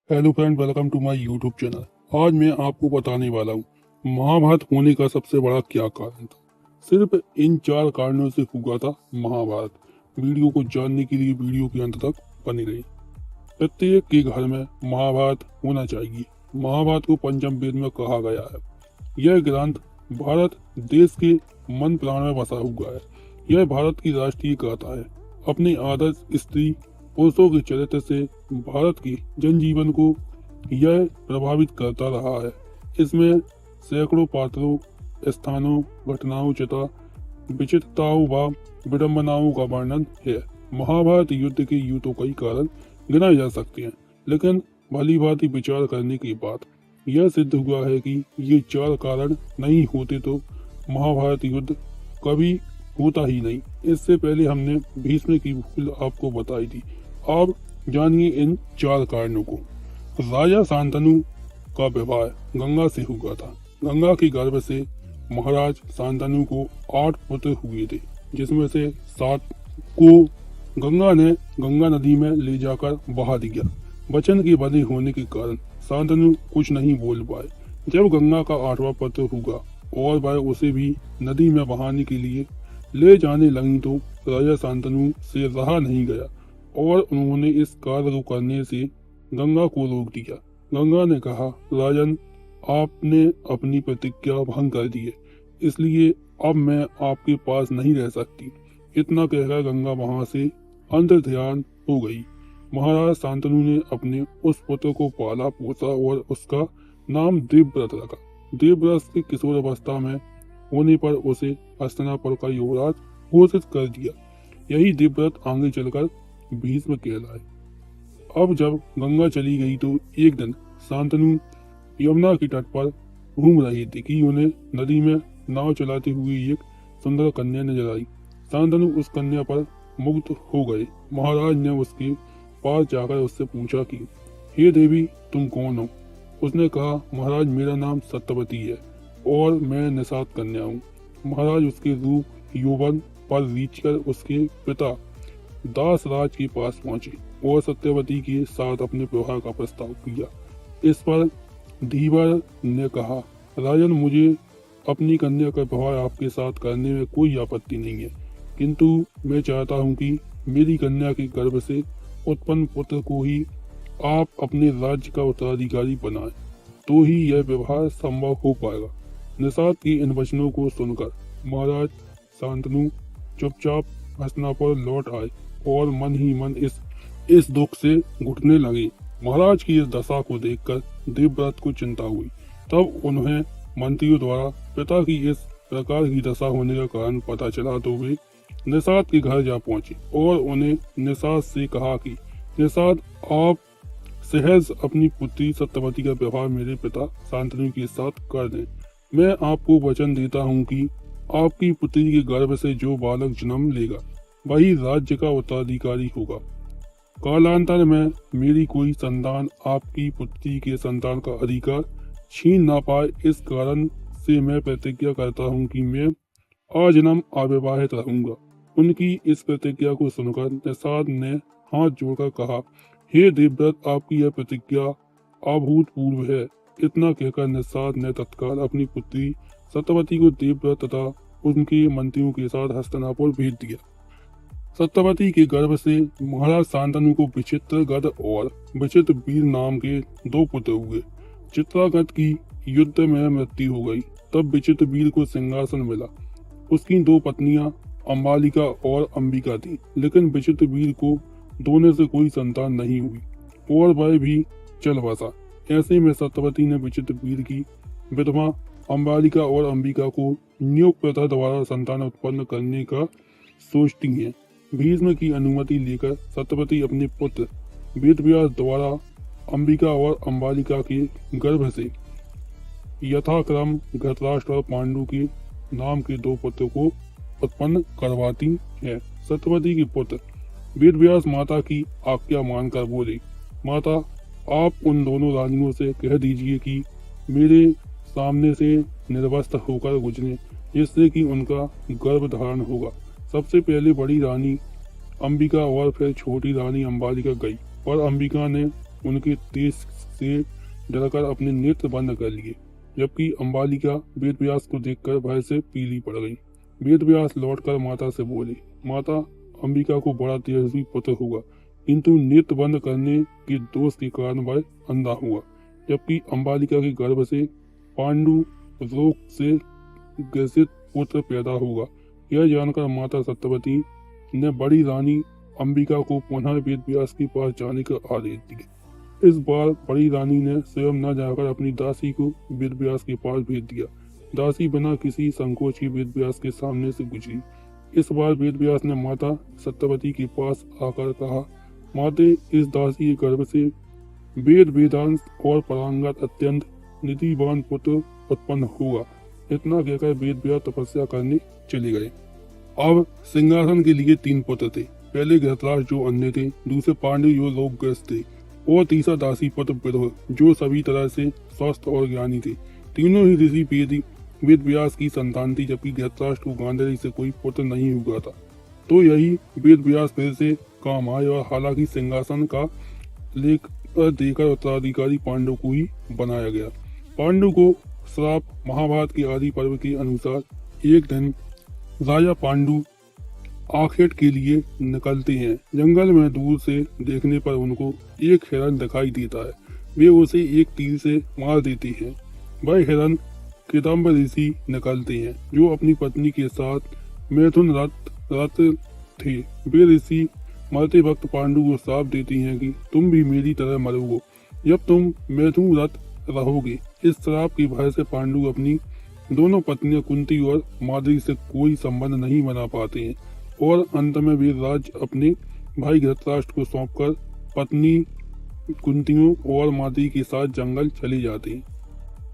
Hello friend, welcome to my YouTube channel. आज मैं आपको बताने वाला हूँ महाभारत होने का सबसे बड़ा क्या कारण था। सिर्फ इन 4 कारणों से हुआ था महाभारत। वीडियो को जानने के लिए वीडियो के अंत तक बने रहिए। प्रत्येक के घर में महाभारत होना चाहिए। महाभारत को पंचम वेद में कहा गया है। यह ग्रंथ भारत देश के मन प्राण में बसा हुआ है। यह भारत की राष्ट्रीय गाथा है। अपने आदर्श स्त्री पुरुषों के चरित्र से भारत के जनजीवन को यह प्रभावित करता रहा है। इसमें सैकड़ों पात्रों, स्थानों, घटनाओं तथा विचित्रताओं व विडंबनाओं का वर्णन है। महाभारत युद्ध के यूं तो कई कारण गिनाए जा सकते हैं, लेकिन भली भांति विचार करने के बाद यह सिद्ध हुआ है कि ये 4 कारण नहीं होते तो महाभारत युद्ध कभी होता ही नहीं। इससे पहले हमने भीष्म की भूल आपको बताई थी। अब जानिए इन 4 कारणों को। राजा शांतनु का विवाह गंगा से हुआ था। गंगा के गर्भ से महाराज शांतनु को 8 पुत्र हुए थे, जिसमें से 7 को गंगा ने गंगा नदी में ले जाकर बहा दिया। वचन के बंधे होने के कारण शांतनु कुछ नहीं बोल पाए। जब गंगा का 8वां पुत्र हुआ और वह उसे भी नदी में बहाने के लिए ले जाने लगी तो राजा शांतनु से रहा नहीं गया और उन्होंने इस कार्य को करने से गंगा को रोक दिया। गंगा ने कहा, राजन, आपने अपनी प्रतिज्ञा भंग कर दी है, इसलिए अब मैं आपके पास नहीं रह सकती। इतना कहकर गंगा वहां से अंतर्ध्यान हो गई। महाराज शांतनु ने अपने उस पुत्र को पाला पोसा और उसका नाम देवव्रत रखा। देवव्रत की किशोर अवस्था में होने पर उसे हस्तिनापुर का युवराज घोषित कर दिया। यही देवव्रत आगे चलकर भीष्म कहलाए। अब जब गंगा चली गई तो एक दिन शांतनु यमुना के तट पर घूम रही थी कि उन्हें नदी में नाव चलाते हुए एक सुंदर कन्या नजर आई। शांतनु उस कन्या पर मुग्ध हो गए। महाराज ने उसके पास जाकर उससे पूछा कि हे देवी, तुम कौन हो? उसने कहा, महाराज, मेरा नाम सत्यवती है और मैं निषाद कन्या हूँ। महाराज उसके रूप यौवन पर रीछकर उसके पिता दास राज के पास पहुंचे और सत्यवती के साथ अपने विवाह का प्रस्ताव किया। इस पर धीवर ने कहा, राजन, मुझे अपनी कन्या का विवाह आपके साथ करने में कोई आपत्ति नहीं है, किंतु मैं चाहता हूं कि मेरी कन्या के गर्भ से उत्पन्न पुत्र को ही आप अपने राज्य का उत्तराधिकारी बनाएं, तो ही यह विवाह संभव हो पाएगा। निषाद के इन वचनों को सुनकर महाराज शांतनु चुपचाप हस्तिनापुर लौट आए और मन ही मन इस दुख से घुटने लगे। महाराज की इस दशा को देखकर देवव्रत को चिंता हुई। तब उन्हें मंत्रियों द्वारा पिता की इस प्रकार की दशा होने का कारण पता चला तो वे निषाद के घर जा पहुंचे और उन्हें निषाद से कहा कि निषाद, आप सहज अपनी पुत्री सत्यवती का विवाह मेरे पिता शांतनु के साथ कर दें। मैं आपको वचन देता हूँ कि आपकी पुत्री के गर्भ से जो बालक जन्म लेगा वही राज्य का उत्तराधिकारी होगा। कालांतर में मेरी कोई संतान आपकी पुत्री के संतान का अधिकार छीन ना पाए, इस कारण से मैं प्रतिज्ञा करता हूँ कि मैं आजन्म अविवाहित रहूंगा। उनकी इस प्रतिज्ञा को सुनकर निषाद ने हाथ जोड़कर कहा, हे देवव्रत, आपकी यह प्रतिज्ञा अभूतपूर्व है। इतना कहकर निषाद ने तत्काल अपनी पुत्री सत्यवती को देवव्रत तथा उनके मंत्रियों के साथ हस्तिनापुर भेज दिया। सत्यवती के गर्भ से महाराज शांतनु को विचित्रगढ़ और विचित्रवीर नाम के 2 पुत्र हुए। चित्रागढ़ की युद्ध में मृत्यु हो गई। तब विचित्रवीर को सिंहासन मिला। उसकी 2 पत्नियां अंबालिका और अंबिका थी, लेकिन विचित्रवीर को दोनों से कोई संतान नहीं हुई और वह भी चल बसा। ऐसे में सत्यवती ने विचित्रवीर की विधवा अंबालिका और अंबिका को नियोग प्रथा द्वारा संतान उत्पन्न करने का सोचती हैं। भीष्म की अनुमति लेकर सत्यवती अपने पुत्र वेदव्यास द्वारा अंबिका और अंबालिका के गर्भ से यथाक्रम धृतराष्ट्र और पांडु के नाम के 2 पुत्र को उत्पन्न करवाती है। सत्यवती के पुत्र वेदव्यास माता की आज्ञा मानकर बोले, माता, आप उन दोनों रानियों से कह दीजिए कि मेरे सामने से निर्वस्त्र होकर गुजरे, जिससे कि उनका गर्भ धारण होगा। सबसे पहले बड़ी रानी अंबिका और फिर छोटी रानी अंबालिका गई, पर अंबिका ने उनके तेज से डरकर अपने नेत्र बंद कर लिए, जबकि अंबालिका वेद व्यास को देखकर भय से पीली पड़ गई। वेद व्यास लौटकर माता से बोले, माता, अंबिका को बड़ा तेजस्वी पुत्र होगा, किंतु नेत्र बंद करने के दोष के कारण वह अंधा हुआ। जबकि अंबालिका के गर्भ से पांडु रोग से ग्रसित पुत्र पैदा होगा। यह जानकर माता सत्यवती ने बड़ी रानी अंबिका को पुनः वेद व्यास के पास जाने का आदेश दिया। इस बार बड़ी रानी ने स्वयं न जाकर अपनी दासी को वेद व्यास के पास भेज दिया। दासी बिना किसी संकोच के वेद व्यास के सामने से गुजरी। इस बार वेद व्यास ने माता सत्यवती के पास आकर कहा, माते, इस दासी के गर्भ से वेद वेदांत और परांगत अत्यंत निधिवान पुत्र उत्पन्न होगा। इतना कहकर वेद व्यास तपस्या करने चले गए। अब सिंहासन के लिए 3 पुत्र थे। पहले घृतराष्ट्र जो अन्य थे, दूसरे पांडु जो रोगग्रस्त थे, और तीसरा दासी पुत्र विदुर जो सभी तरह से स्वस्थ और ज्ञानी थे। तीनों ही ऋषि वेद व्यास की संतान थी, जबकि घृतराष्ट्र को गांधारी से कोई पुत्र नहीं हुआ था। तो यही वेद व्यास फिर से काम आए और हालांकि सिंहासन का लेख देकर उत्तराधिकारी पांडु को ही बनाया गया। पांडु को श्राप महाभारत के आदि पर्व के अनुसार एक दिन राजा पांडु आखेट के लिए निकलते हैं। जंगल में दूर से देखने पर उनको एक हिरन दिखाई देता है। वे उसे एक तीर से मार देते हैं। वह हिरन किदम्ब ऋषि निकलते हैं, जो अपनी पत्नी के साथ मैथुन रत थे। वे ऋषि मरते वक्त पांडु को श्राप देती हैं कि तुम भी मेरी तरह मरोगे जब तुम मैथुन रत रहोगे। इस श्राप के भय से पांडु अपनी दोनों पत्नियां कुंती और माद्री से कोई संबंध नहीं बना पाते हैं और अंत में वे राज्य अपने भाई घृतराष्ट्र को सौंपकर पत्नी कुंतियों और माद्री के साथ जंगल चले जाते हैं।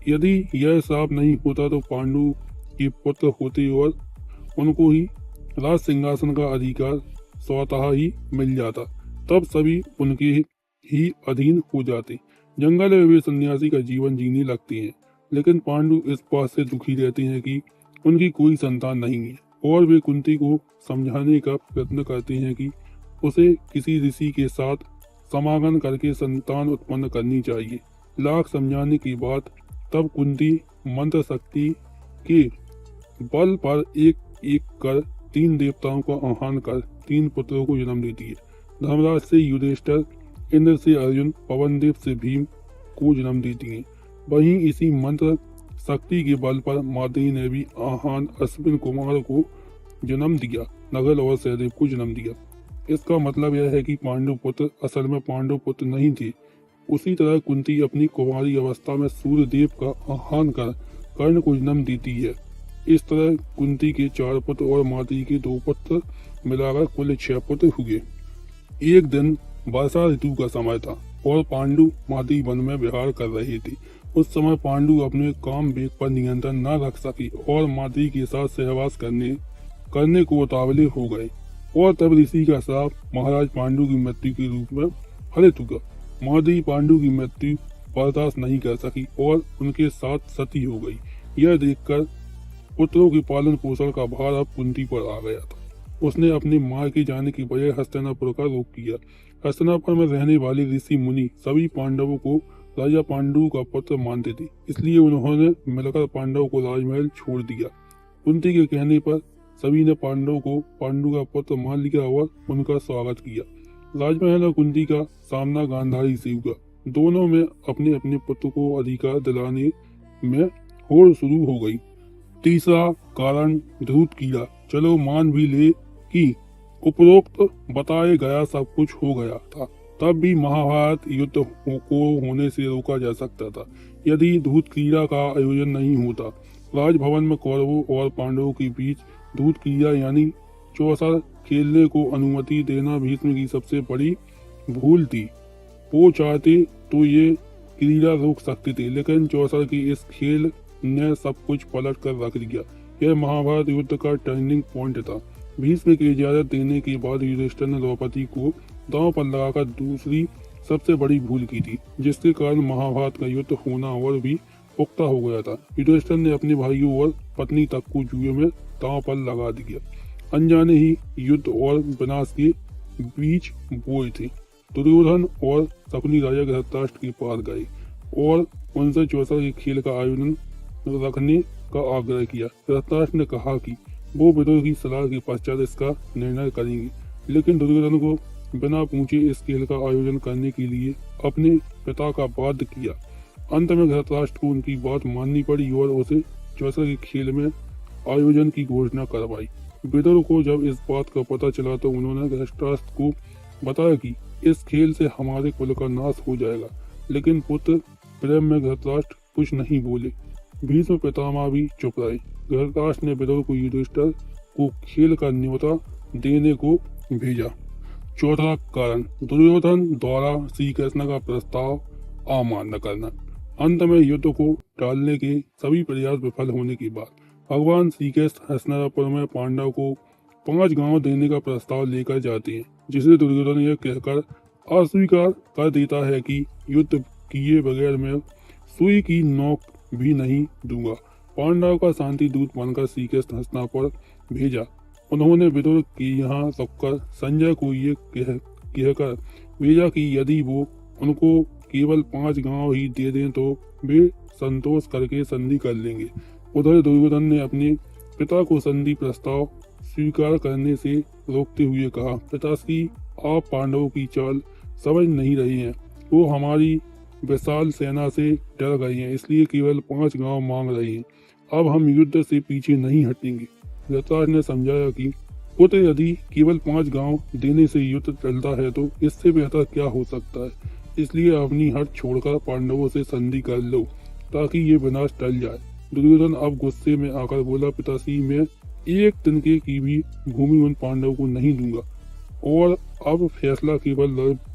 यदि यह श्राप नहीं होता तो पांडु के पुत्र होते और उनको ही राज सिंहासन का अधिकार स्वतः ही मिल जाता। तब सभी उनके ही अधीन हो जाते। जंगल में वे सन्यासी का जीवन जीने लगते हैं, लेकिन पांडु इस बात से दुखी रहते हैं कि उनकी कोई संतान नहीं है और वे कुंती को समझाने का प्रयत्न करते हैं कि उसे किसी ऋषि के साथ समागम करके संतान उत्पन्न करनी चाहिए। लाख समझाने के बाद तब कुंती मंत्र शक्ति के बल पर एक एक कर 3 देवताओं का आह्वान कर 3 पुत्रों को जन्म देती है। धर्मराज से युधिष्ठिर, इंद्र से अर्जुन, पवनदेव से भीम को जन्म देती है। वहीं इसी मंत्र शक्ति के बल पर माद्री ने भी आह्वान अश्विन कुमार को जन्म दिया, नगल और सहदेव को जन्म दिया। इसका मतलब यह है कि पांडु पुत्र असल में पांडु पुत्र नहीं थे। उसी तरह कुंती अपनी कुमारी अवस्था में सूर्यदेव का आह्वान कर कर्ण को जन्म देती है। इस तरह कुंती के 4 पुत्र और माद्री के 2 पुत्र मिलाकर कुल 6 पुत्र हुए। एक दिन वर्षा ऋतु का समय था और पांडु माद्री वन में विहार कर रहे थे। उस समय पांडु अपने काम वेग पर नियंत्रण न रख सके और माद्री के साथ सहवास करने को उतावले हो गए और तब ऋषि का श्राप महाराज पांडु की मृत्यु के रूप में फलित हुआ। माद्री पांडु की मृत्यु बर्दाश्त नहीं कर सकी और उनके साथ सती हो गई। यह देखकर पुत्रों के पालन पोषण का भार अब कुंती पर आ गया था। उसने अपने मां के जाने की बजाय हस्तिनापुर का रुख किया। हस्तिनापुर में रहने वाले ऋषि मुनि सभी पांडवों को राजा पांडु का पुत्र मानते थे, इसलिए उन्होंने मिलकर पांडवों को राजमहल छोड़ दिया। कुंती के कहने पर सभी ने पांडव को पांडु का पुत्र मान लिया और उनका स्वागत किया। राजमहल और कुंती का सामना गांधारी से हुआ। दोनों में अपने अपने पुत्र को अधिकार दिलाने में होड़ शुरू हो गई। तीसरा कारण धूत कीड़ा। चलो मान भी ले कि उपरोक्त बताए गया सब कुछ हो गया था, तब भी महाभारत युद्ध को होने से रोका जा सकता था यदि धूत क्रीड़ा का आयोजन नहीं होता। राजभवन में कौरवों और पांडवों के बीच धूत क्रीड़ा यानी चौसर खेलने को अनुमति देना भीष्म की सबसे बड़ी भूल थी। वो चाहते तो ये क्रीड़ा रोक सकते थे, लेकिन चौसर के इस खेल ने सब कुछ पलट कर रख दिया। यह महाभारत युद्ध का टर्निंग पॉइंट था। भीष्म की इजाजत देने के बाद युधिष्ठिर ने द्रौपदी को दांव पर लगाकर दूसरी सबसे बड़ी भूल की थी, जिसके कारण महाभारत का युद्ध होना और भी पुख्ता हो गया था। युधिष्ठिर ने अपने भाइयों और पत्नी तक को जुए में दांव पर लगा दिया। अनजाने ही युद्ध और विनाश के बीच बोए थे। दुर्योधन और शकुनी राजा धृतराष्ट्र के पास गए और उनसे चौसर के खेल का आयोजन रखने का आग्रह किया। धृतराष्ट्र ने कहा कि वो विदुर की सलाह के पश्चात इसका निर्णय करेंगे, लेकिन दुर्योधन को बिना पूछे इस खेल का आयोजन करने के लिए अपने पिता का बाध्य किया। अंत में धृतराष्ट्र को उनकी बात माननी पड़ी और उसे चौसर के खेल में आयोजन की घोषणा करवाई। विदुर को जब इस बात का पता चला तो उन्होंने धृतराष्ट्र को बताया कि इस खेल से हमारे कुल का नाश हो जाएगा, लेकिन पुत्र प्रेम में धृतराष्ट्र कुछ नहीं बोले। भीष्म पितामह भी चुप रहे। धृतराष्ट्र ने विदुर को युधिष्ठिर को खेल का न्योता देने को भेजा। चौथा कारण, दुर्योधन द्वारा श्री कृष्ण का प्रस्ताव अमान्य करना। अंत में युद्ध को टालने के सभी प्रयास विफल होने के बाद भगवान श्री कृष्ण हस्तिनापुर में पांडव को 5 गांव देने का प्रस्ताव लेकर जाते हैं, जिसे दुर्योधन यह कहकर अस्वीकार कर देता है कि युद्ध किए बगैर मैं सुई की नोक भी नहीं दूंगा। पांडव का शांति दूत बनकर श्री कृष्ण हस्तिनापुर भेजा। उन्होंने विदुर के यहाँ रुककर संजय को ये कहकर भेजा कि यदि वो उनको केवल 5 गांव ही दे दें तो वे संतोष करके संधि कर लेंगे। उधर दुर्योधन ने अपने पिता को संधि प्रस्ताव स्वीकार करने से रोकते हुए कहा, पिताश्री, आप पांडवों की चाल समझ नहीं रहे हैं। वो हमारी विशाल सेना से डर गए हैं, इसलिए केवल 5 गांव मांग रहे हैं। अब हम युद्ध से पीछे नहीं हटेंगे। धृतराष्ट्र ने समझाया कि पुत्र, यदि केवल 5 गांव देने से युद्ध टलता है तो इससे बेहतर क्या हो सकता है। इसलिए अपनी हट छोड़कर पांडवों से संधि कर लो ताकि ये विनाश टल जाए। दुर्योधन अब गुस्से में आकर बोला, पिताश्री, मैं एक तिनके की भी भूमि उन पांडवों को नहीं दूंगा और अब फैसला केवल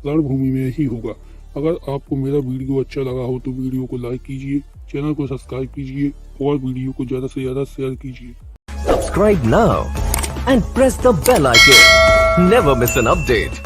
रणभूमि में ही होगा। अगर आपको मेरा वीडियो अच्छा लगा हो तो वीडियो को लाइक कीजिए, चैनल को सब्सक्राइब कीजिए और वीडियो को ज्यादा से ज्यादा शेयर कीजिए। Subscribe now and press the bell icon. Never miss an update.